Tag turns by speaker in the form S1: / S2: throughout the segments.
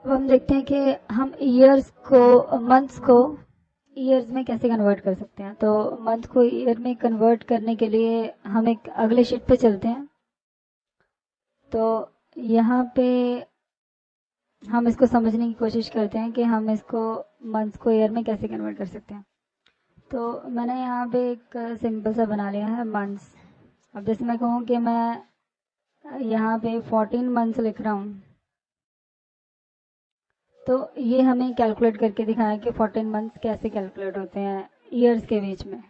S1: अब हम देखते हैं कि हम ईयर्स को मंथ्स को ईयर्स में कैसे कन्वर्ट कर सकते हैं। तो मंथ को ईयर में कन्वर्ट करने के लिए हम एक अगले शीट पे चलते हैं। तो यहाँ पे हम इसको समझने की कोशिश करते हैं कि हम इसको मंथ्स को ईयर में कैसे कन्वर्ट कर सकते हैं। तो मैंने यहाँ पे एक सिंपल सा बना लिया है मंथ्स। अब जैसे मैं कहूँ कि मैं यहाँ पे 14 मंथ्स लिख रहा हूँ, तो ये हमें कैलकुलेट करके दिखाया कि 14 मंथ्स कैसे कैलकुलेट होते हैं ईयर्स के बीच में।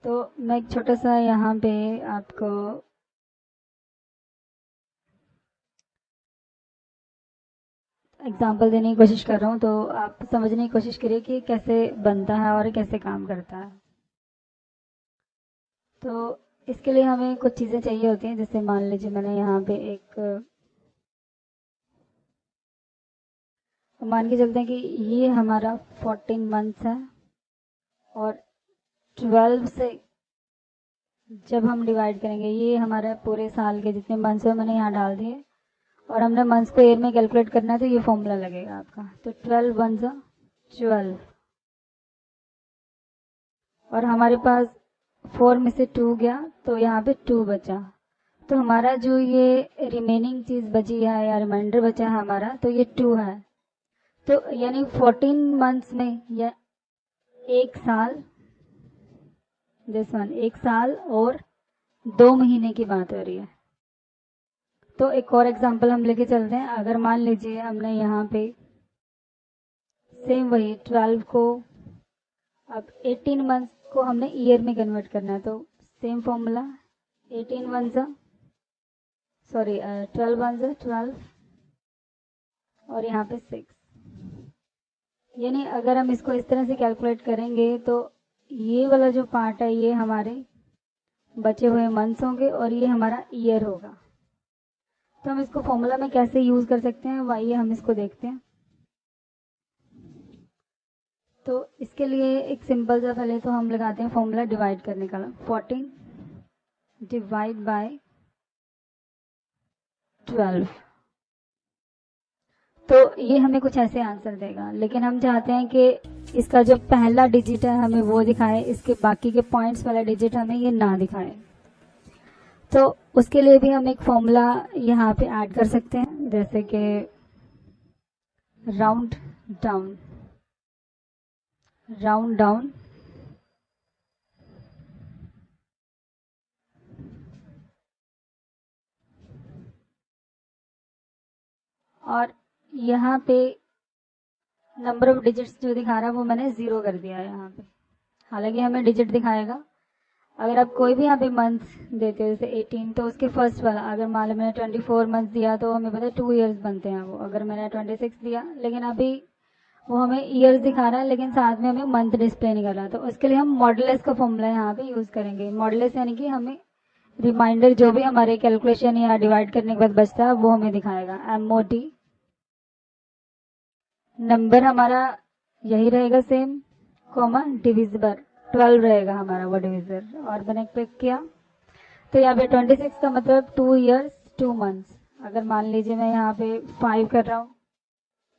S1: तो मैं एक छोटा सा यहाँ पे आपको एग्जांपल देने की कोशिश कर रहा हूँ, तो आप समझने की कोशिश करिए कि कैसे बनता है और कैसे काम करता है। तो इसके लिए हमें कुछ चीज़ें चाहिए होती हैं। जैसे मान लीजिए मैंने यहाँ पे एक मान के चलते हैं कि ये हमारा 14 मंथ्स है और 12 से जब हम डिवाइड करेंगे, ये हमारे पूरे साल के जितने मंथ्स हैं मैंने यहाँ डाल दिए और हमने मंथ्स को ईयर में कैलकुलेट करना है, तो ये फॉर्मूला लगेगा आपका। तो 12 वन सा 12 और हमारे पास 4 में से 2 गया तो यहाँ पे 2 बचा। तो हमारा जो ये रिमेनिंग चीज़ बची है या रिमाइंडर बचा है हमारा, तो ये 2 है। तो यानी 14 मंथ्स में या एक साल, दिस वन एक साल और 2 महीने की बात हो रही है। तो एक और एग्जांपल हम लेके चलते हैं। अगर मान लीजिए हमने यहाँ पे सेम वही 12 को, अब 18 मंथ्स को हमने ईयर में कन्वर्ट करना है, तो सेम फॉर्मूला 18 वन सा सॉरी 12 वन सा 12 और यहाँ पे 6। यानी अगर हम इसको इस तरह से कैलकुलेट करेंगे तो ये वाला जो पार्ट है ये हमारे बचे हुए मंथ्स होंगे और ये हमारा ईयर होगा। तो हम इसको फॉर्मूला में कैसे यूज कर सकते हैं, आइए हम इसको देखते हैं। तो इसके लिए एक सिंपल सा पहले तो हम लगाते हैं फॉर्मूला डिवाइड करने का। 14 डिवाइड बाय 12, तो ये हमें कुछ ऐसे आंसर देगा। लेकिन हम चाहते हैं कि इसका जो पहला डिजिट है हमें वो दिखाए, इसके बाकी के पॉइंट्स वाला डिजिट हमें ये ना दिखाए। तो उसके लिए भी हम एक फॉर्मूला यहाँ पे ऐड कर सकते हैं, जैसे कि राउंड डाउन, राउंड डाउन और यहाँ पे नंबर ऑफ डिजिट्स जो दिखा रहा है वो मैंने 0 कर दिया है यहाँ पे। हालांकि हमें डिजिट दिखाएगा। अगर आप कोई भी यहाँ पे मंथ देते हो जैसे 18, तो उसके फर्स्ट वाला, अगर मान लो मैंने 24 मंथ दिया तो हमें पता है 2 ईयर्स बनते हैं वो। अगर मैंने 26 दिया, लेकिन अभी वो हमें ईयर्स दिखा रहा है लेकिन साथ में हमें मंथ डिस्प्ले नहीं कर रहा, तो उसके लिए हम मॉडुलस का फॉर्मूला यहाँ पे यूज करेंगे। मॉडुलस यानी कि हमें रिमाइंडर जो भी हमारे कैलकुलेशन या डिवाइड करने के बाद बचता है वो हमें दिखाएगा। MOD नंबर हमारा यही रहेगा सेम, कॉमा डिविजिबल 12 रहेगा हमारा वो डिविजर, और मैंने क्लिक किया तो यहाँ पे 26 का मतलब 2 ईयर्स 2 मंथ्स। अगर मान लीजिए मैं यहाँ पे 5 कर रहा हूँ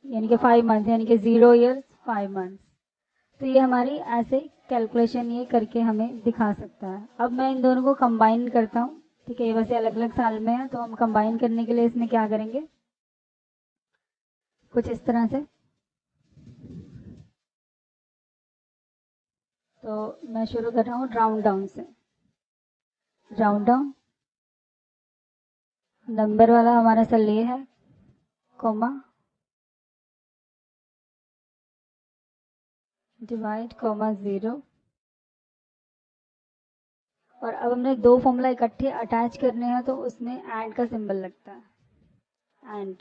S1: यानी कि 5 मंथ, यानी कि 0 ईयर्स 5 मंथ्स। तो ये हमारी ऐसे कैलकुलेशन ये करके हमें दिखा सकता है। अब मैं इन दोनों को कंबाइन करता हूँ, ठीक है, ये वैसे अलग अलग साल में है, तो हम कंबाइन करने के लिए इसमें क्या करेंगे, कुछ इस तरह से। तो मैं शुरू कर रहा हूँ राउंड डाउन से। राउंड डाउन नंबर वाला हमारा सेल ये है, कॉमा डिवाइड कॉमा 0। और अब हमने दो फॉर्मूला इकट्ठे अटैच करने हैं, तो उसमें एंड का सिंबल लगता है, एंड।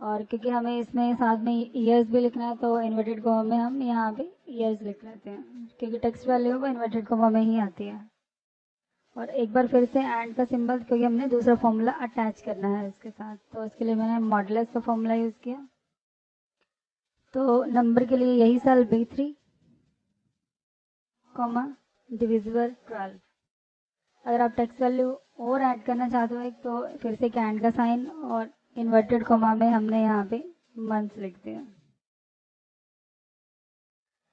S1: और क्योंकि हमें इसमें साथ में ईयर्स भी लिखना है, तो इन्वर्टेड कॉमा में हम यहाँ पे ईयर्स लिख लेते हैं, क्योंकि टेक्स्ट वैल्यू वो इन्वर्टेड कॉमा में ही आती है। और एक बार फिर से एंड का सिंबल, क्योंकि हमने दूसरा फॉर्मूला अटैच करना है इसके साथ, तो उसके लिए मैंने मॉडुलस का फॉर्मूला यूज किया। तो नंबर के लिए यही सेल B3, कॉमा डिविजिबल 12। अगर आप टेक्स्ट वैल्यू और ऐड करना चाहते हो एक, तो फिर से कैंड का साइन और इन्वर्टेड कॉमा में हमने यहाँ पे मंथ्स लिख दिया।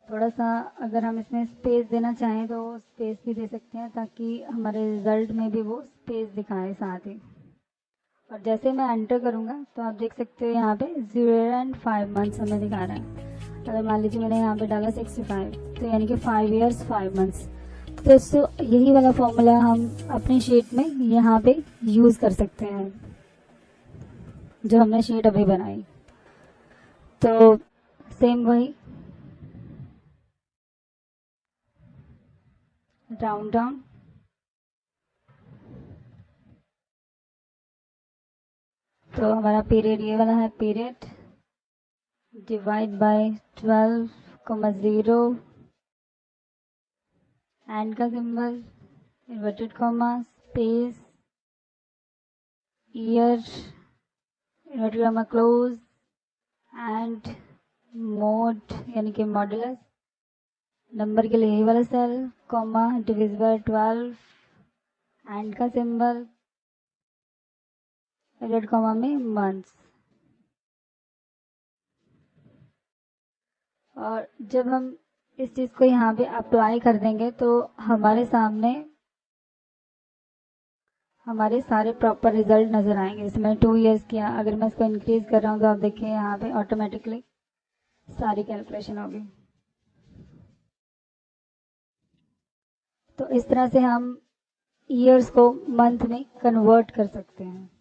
S1: थोड़ा सा अगर हम इसमें स्पेस देना चाहें तो स्पेस भी दे सकते हैं, ताकि हमारे रिजल्ट में भी वो स्पेस दिखाए साथ ही। और जैसे मैं एंटर करूँगा तो आप देख सकते हो यहाँ पे 0 and 5 मंथ्स हमें दिखा रहा है। अगर मान लीजिए मैंने यहाँ पे डाला 65, तो यानी कि 5 years 5 months। तो यही वाला फॉर्मूला हम अपनी शीट में यहाँ पे यूज़ कर सकते हैं, जो हमने शीट अभी बनाई। तो सेम वही राउंड डाउन, तो हमारा पीरियड ये वाला है, पीरियड डिवाइड बाय 12,0 एंड का symbol, inverted comma, space, year, inverted comma close, and mode यानी कि मॉडुलस, नंबर के लिए ये वाला cell, comma, divide by 12 and का सिंबल, इन्वर्टेड कॉमा में मंथ्स। और जब हम इस चीज़ को यहाँ पे अप्लाई कर देंगे तो हमारे सामने हमारे सारे प्रॉपर रिजल्ट नज़र आएंगे। जैसे मैंने 2 years किया, अगर मैं इसको इंक्रीज कर रहा हूँ तो आप देखिए यहाँ पे ऑटोमेटिकली सारी कैलकुलेशन होगी। तो इस तरह से हम ईयर्स को मंथ में कन्वर्ट कर सकते हैं।